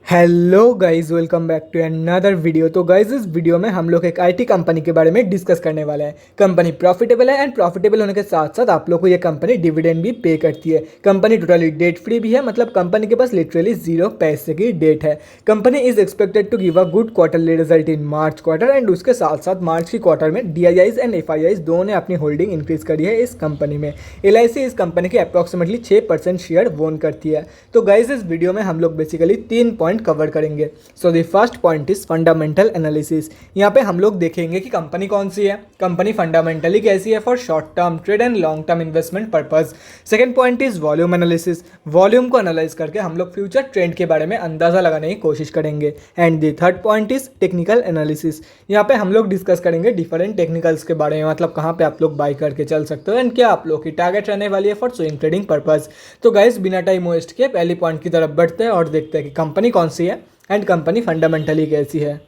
Hello guys, welcome back to another video. तो guys, इस video में हम लोग एक आईटी कंपनी के बारे में डिस्कस करने वाले हैं। कंपनी प्रॉफिटेबल है एंड प्रॉफिटेबल होने के साथ साथ आप लोग को ये कंपनी डिविडेंड भी पे करती है। कंपनी टोटली डेट फ्री भी है, मतलब कंपनी के पास लिटरली जीरो पैसे की डेट है। Company is expected to give a good quarterly result in March quarter and उसके साथ साथ मार्च की क्वार्टर में DIIs एंड FIIs दोनों ने अपनी होल्डिंग इंक्रीज करी है इस कंपनी में। LIC इस कंपनी की अप्रॉक्सीमेटली 6% शेयर ओन करती है। तो गाइस, इस वीडियो में हम लोग बेसिकली 3 पॉइंट कवर करेंगे। So the first point is fundamental analysis. यहाँ पे हम लोग देखेंगे कि कंपनी कौन सी है, कंपनी फंडामेंटली कैसी है for short term trade and long term investment purpose. Second point is volume analysis. Volume को एनालाइज करके हम लोग फ्यूचर ट्रेंड के बारे में अंदाजा लगाने की कोशिश करेंगे। And the third point is technical analysis. यहाँ पे हम लोग डिस्कस करेंगे डिफरेंट टेक्निकल्स के बारे में, मतलब कहाँ पे आप लोग बाय करके चल सकते हो एंड क्या आप लोग की टारगेट रहने वाली है फॉर स्विंग ट्रेडिंग पर्पस। तो गाइस, बिना टाइम वेस्ट किए पहली पॉइंट की तरफ बढ़ते हैं और देखते हैं कि कंपनी कौन सी है एंड कंपनी फंडामेंटली कैसी है।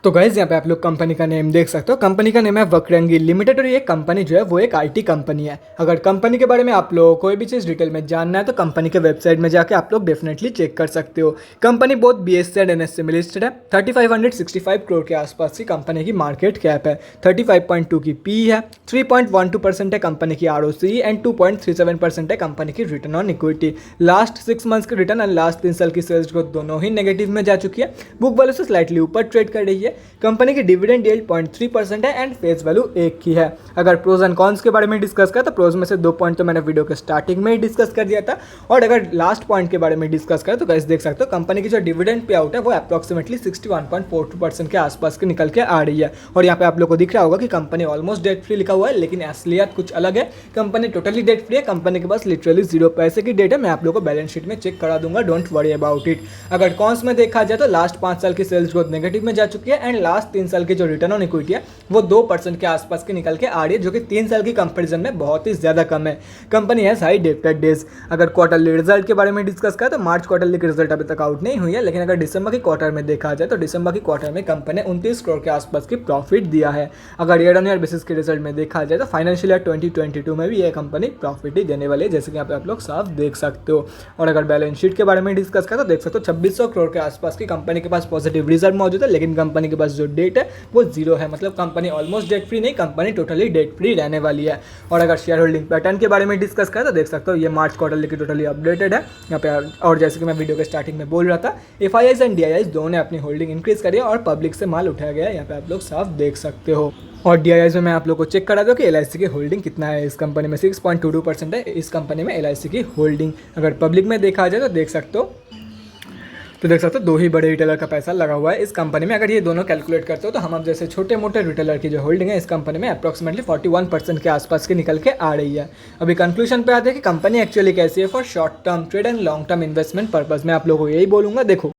तो गाइज, यहाँ पे आप लोग कंपनी का नेम देख सकते हो। कंपनी का नेम है वक्रंगी लिमिटेड और ये कंपनी जो है वो एक आईटी कंपनी है। अगर कंपनी के बारे में आप लोगों को कोई भी चीज़ डिटेल में जानना है तो कंपनी के वेबसाइट में जाके आप लोग डेफिनेटली चेक कर सकते हो। कंपनी बहुत BSE एंड NSE में लिस्टेड है। 3565 करोड़ के आसपास की कंपनी की मार्केट कैप है। 35.2 की PE है। 3.12% है कंपनी की ROCE एंड 2.37% है कंपनी की return on equity. Last 6 months के रिटर्न एंड लास्ट 3 साल की सेल्स ग्रोथ दोनों ही नेगेटिव में जा चुकी है। बुक वैल्यू से स्लाइटली ऊपर ट्रेड कर रही है। कंपनी की डिविडेंड यील्ड 0.3% है एंड फेस वैल्यू 1 की है। अगर प्रोज एंड कॉन्स के बारे में डिस्कस करें तो प्रोज में से 2 पॉइंट तो मैंने वीडियो के स्टार्टिंग में ही डिस्कस कर दिया था, और अगर लास्ट पॉइंट के बारे में डिस्कस करें तो गाइस देख सकते हो कंपनी की जो डिविडेंड पे आउट है वो अप्रॉक्सीमेटली 61.42% के आसपास की निकल के आ रही है। और यहाँ पे आप लोग को दिख रहा होगा कि कंपनी ऑलमोस्ट डेट फ्री लिखा हुआ है, लेकिन असलियत कुछ अलग है। कंपनी टोटली डेट फ्री है। कंपनी के पास लिटरली जीरो पैसे की डेट है। मैं आप लोग को बैलेंस शीट में चेक करा दूंगा, डोंट वरी अबाउट इट। अगर कॉन्स में देखा जाए तो लास्ट 5 साल की सेल्स ग्रोथ नेगेटिव में जा चुकी है एंड लास्ट 3 साल की जो रिटर्न ऑन इक्विटी है वो 2% के आसपास की निकल के आ रही है, जो कि 3 साल की कंपैरिजन में बहुत ही ज्यादा कम है। कंपनी हैज हाई डेब्टेड डेज। अगर क्वार्टरली रिजल्ट के बारे में डिस्कस करें तो मार्च क्वार्टरली की रिजल्ट अभी तक आउट नहीं हुई है, लेकिन अगर दिसंबर की क्वार्टर में देखा जाए तो दिसंबर की क्वार्टर में कंपनी ने 29 करोड़ के आसपास की प्रॉफिट दिया है। अगर ईयर ऑन ईयर बेसिस के रिजल्ट में देखा जाए तो फाइनेंशियल ईयर 2022 में भी यह कंपनी प्रॉफिट ही देने वाली है, जैसे कि यहाँ पे आप लोग साफ देख सकते हो। और अगर बैलेंस शीट के बारे में डिस्कस करें तो देख सकते हो 2600 करोड़ के आसपास की कंपनी के पास पॉजिटिव रिजर्व मौजूद है, लेकिन कंपनी के पास जो डेट है वो जीरो है। मतलब कंपनी ऑलमोस्ट डेट फ्री नहीं, कंपनी टोटली डेट फ्री रहने वाली है। और अगर शेयर होल्डिंग पैटर्न के बारे में डिस्कस करें तो देख सकते हो ये मार्च क्वार्टर की टोटली अपडेटेड है यहाँ पे। और जैसे कि मैं वीडियो के स्टार्टिंग में बोल रहा था, FIIs एंड DIIs दोनों ने अपनी होल्डिंग इंक्रीज करी है और पब्लिक से माल उठाया गया है, यहाँ पे आप लोग साफ देख सकते हो। और DIIs में मैं आप लोग को चेक करा दूँ कि LIC की होल्डिंग कितना है। इस कंपनी में 6.22% है इस कंपनी में LIC की होल्डिंग। अगर पब्लिक में देखा जाए तो देख सकते हो, देख सकते हो 2 ही बड़े रिटेलर का पैसा लगा हुआ है इस कंपनी में। अगर ये दोनों कैलकुलेट करते हो तो हम अब जैसे छोटे मोटे रिटेलर की जो होल्डिंग है इस कंपनी में अप्रॉक्सीमेटली 41% के आसपास की निकल के आ रही है। अभी कंक्लूजन पे आते हैं कि कंपनी एक्चुअली कैसी है for short term trade and long term investment purpose. मैं आप लोगों को यही बोलूँगा, देखो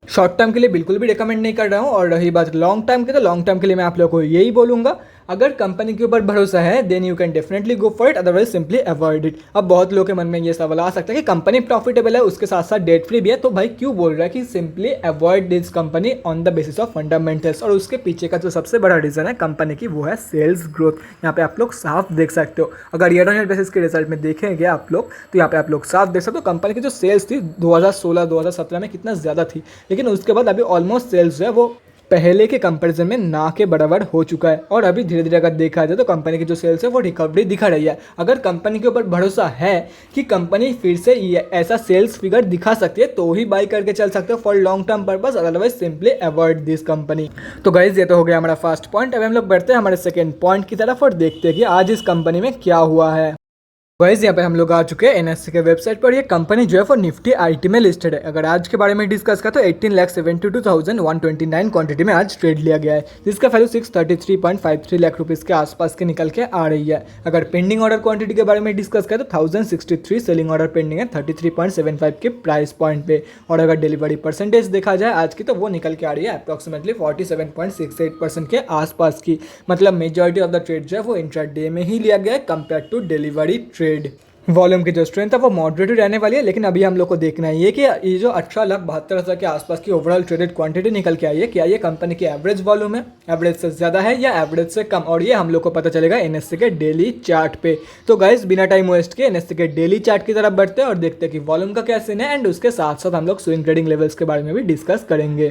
शॉर्ट टर्म के लिए बिल्कुल भी रिकमेंड नहीं कर रहा हूँ, और रही बात लॉन्ग टर्म की तो लॉन्ग टर्म के लिए मैं आप लोगों को यही बोलूँगा, अगर कंपनी के ऊपर भरोसा है then you can definitely go for it, otherwise simply avoid it. अब बहुत लोगों के मन में ये सवाल आ सकता है कि कंपनी प्रॉफिटेबल है उसके साथ साथ डेट फ्री भी है, तो भाई क्यों बोल रहा है कि simply avoid this company on the basis of fundamentals. और उसके पीछे का जो सबसे बड़ा रीजन है कंपनी की वो है सेल्स ग्रोथ। यहाँ पे आप लोग साफ देख सकते हो। अगर ईयर ऑन ईयर बेसिस के रिजल्ट में देखेंगे आप लोग तो यहाँ पे आप लोग साफ देख सकते हो कंपनी की जो सेल्स थी 2016-2017 में कितना ज़्यादा थी, लेकिन उसके बाद अभी ऑलमोस्ट सेल्स जो है वो पहले के कंपैरिजन में ना के बराबर हो चुका है। और अभी धीरे धीरे अगर देखा जाए तो कंपनी की जो सेल्स है वो रिकवरी दिखा रही है। अगर कंपनी के ऊपर भरोसा है कि कंपनी फिर से ऐसा सेल्स फिगर दिखा सकती है तो ही बाई करके चल सकते हो for long term purpose, otherwise simply avoid this company. तो गाइज, ये तो हो गया हमारा फर्स्ट पॉइंट। अब हम लोग बढ़ते हैं हमारे सेकेंड पॉइंट की तरफ और देखते हैं कि आज इस कंपनी में क्या हुआ है। गाइस, यहाँ पे हम लोग आ चुके हैं NSE के वेबसाइट पर। ये कंपनी जो है वो निफ्टी IT में लिस्टेड है। अगर आज के बारे में डिस्कस करें तो 18,72,129 क्वांटिटी में आज ट्रेड लिया गया है, जिसका वैल्यू 633.53 लाख रुपीज़ के आसपास की निकल के आ रही है। अगर पेंडिंग ऑर्डर क्वांटिटी के बारे में डिस्कस करें तो 1063 सेलिंग ऑर्डर पेंडिंग है 33.75 के प्राइस पॉइंट पे। और अगर डिलीवरी परसेंटेज देखा जाए आज की तो वो निकल के आ रही है अप्रॉक्सीमेटली 47.68% के आसपास की। मतलब मेजॉरिटी ऑफ द ट्रेड जो है वो इंट्रा डे में ही लिया गया है compare to delivery trade. Volume की जो स्ट्रेंथ है वो मॉडरेट रहने वाली है, लेकिन अभी हम लोग को देखना है ये कि ये जो 18,72,000 के आसपास की ओवरऑल ट्रेडेड क्वांटिटी निकल के आई है, क्या ये कंपनी की एवरेज वॉल्यूम है, एवरेज से ज़्यादा है या एवरेज से कम, और ये हम लोग को पता चलेगा एनएससी के डेली चार्ट पे। तो गाइस बिना टाइम वेस्ट के एनएससी के डेली चार्ट की तरफ बढ़ते हैं और देखते हैं कि वॉल्यूम का क्या सीन है, एंड उसके साथ साथ हम लोग स्विंग ट्रेडिंग लेवल्स के बारे में भी डिस्कस करेंगे।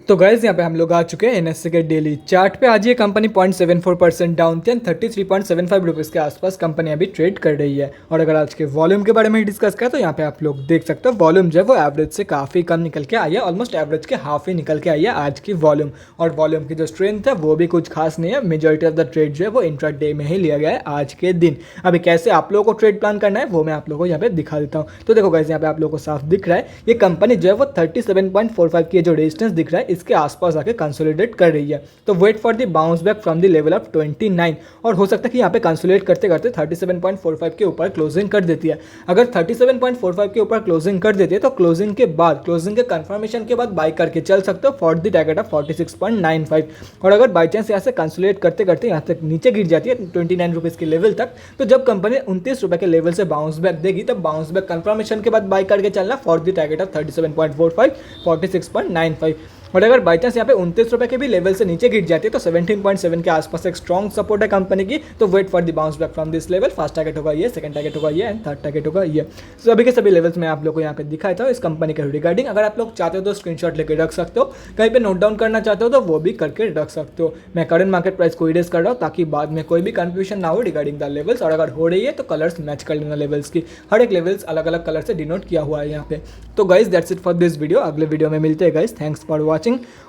तो गाइज यहाँ पे हम लोग आ चुके हैं एनएससी के डेली चार्ट पे। आज ये कंपनी 0.74% डाउन थी एंड 33.75 रुपीज़ के आसपास कंपनी अभी ट्रेड कर रही है। और अगर आज के वॉल्यूम के बारे में डिस्कस करें तो यहाँ पे आप लोग देख सकते हो वॉल्यूम जो है वो एवरेज से काफ़ी कम निकल के आई है, ऑलमोस्ट एवरेज के हाफ ही निकल के आई है आज की वॉल्यूम। और वॉल्यूम की जो स्ट्रेंथ है वो भी कुछ खास नहीं है, मेजॉरिटी ऑफ द ट्रेड जो है वो इंट्रा डे में ही लिया गया है आज के दिन। अभी कैसे आप लोगों को ट्रेड प्लान करना है वो मैं आप लोगों को यहाँ पे दिखा देता हूँ। तो देखो गाइज यहाँ पे आप लोगों को साफ दिख रहा है ये कंपनी जो है वो 37.45 की जो रेजिस्टेंस दिख रहा है इसके आसपास आके कंसोलिडेट कर रही है। तो wait for the bounce back from the level of 29, और हो सकता है कि यहाँ पे कंसोलिडेट करते करते 37.45 के ऊपर क्लोजिंग कर देती है। अगर 37.45 के ऊपर क्लोजिंग कर देती है तो क्लोजिंग के बाद, क्लोजिंग के कंफर्मेशन के बाद बाई करके चल सकते हो फॉर द टारगेट ऑफ 46.95। और अगर बाई चांस यहाँ से कंसोलिडेट करते करते यहाँ तक नीचे गिर जाती है 29 रुपीज़ के लेवल तक, तो जब कंपनी 29 रुपये के लेवल से बाउंस बैक देगी तब बाउंस बैक कंफर्मेशन के बाद बाई करके चलना फॉर द टारगेट ऑफ 37.45 46.95। और अगर बाई चांस यहाँ पे 29 रुपये के भी लेवल से नीचे गिर जाती है तो 17.7 के आसपास एक स्ट्रॉन्ग सपोर्ट है कंपनी की। तो wait for the bounce back from this level. First target होगा ये, सेकंड टारगेट होगा ये, एंड थर्ड टारगेट होगा ये। तो अभी के सभी लेवल्स मैं आप लोग को यहाँ पे दिखाया था इस कंपनी के रिगार्डिंग। अगर आप लोग चाहते हो तो स्क्रीनशॉट लेके रख सकते हो, कहीं पे नोट डाउन करना चाहते हो तो वो भी करके रख सकते हो। मैं करंट मार्केट प्राइस को इरेज कर रहा हूँ ताकि बाद में कोई भी कंफ्यूजन ना हो रिगार्डिंग द लेवल्स, और अगर हो रही है तो कलर्स मैच कर लेना लेवल्स की। हर एक लेवल्स अलग अलग कलर से डिनोट किया हुआ है यहाँ पे। तो guys that's it for this video. अगले वीडियो में मिलते हैं गाइज। Thanks for watching.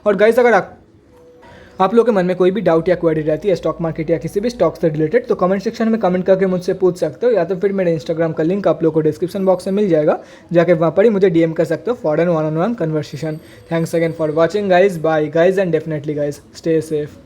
और गाइज अगर आप लोगों के मन में कोई भी डाउट या क्वेरी रहती है स्टॉक मार्केट या किसी भी स्टॉक से रिलेटेड तो कमेंट सेक्शन में कमेंट करके मुझसे पूछ सकते हो, या तो फिर मेरे इंस्टाग्राम का लिंक आप लोगों को डिस्क्रिप्शन बॉक्स में मिल जाएगा, जाके वहाँ पर ही मुझे डीएम कर सकते हो for an one on one conversation. Thanks again for watching guys, bye guys, and definitely guys stay safe.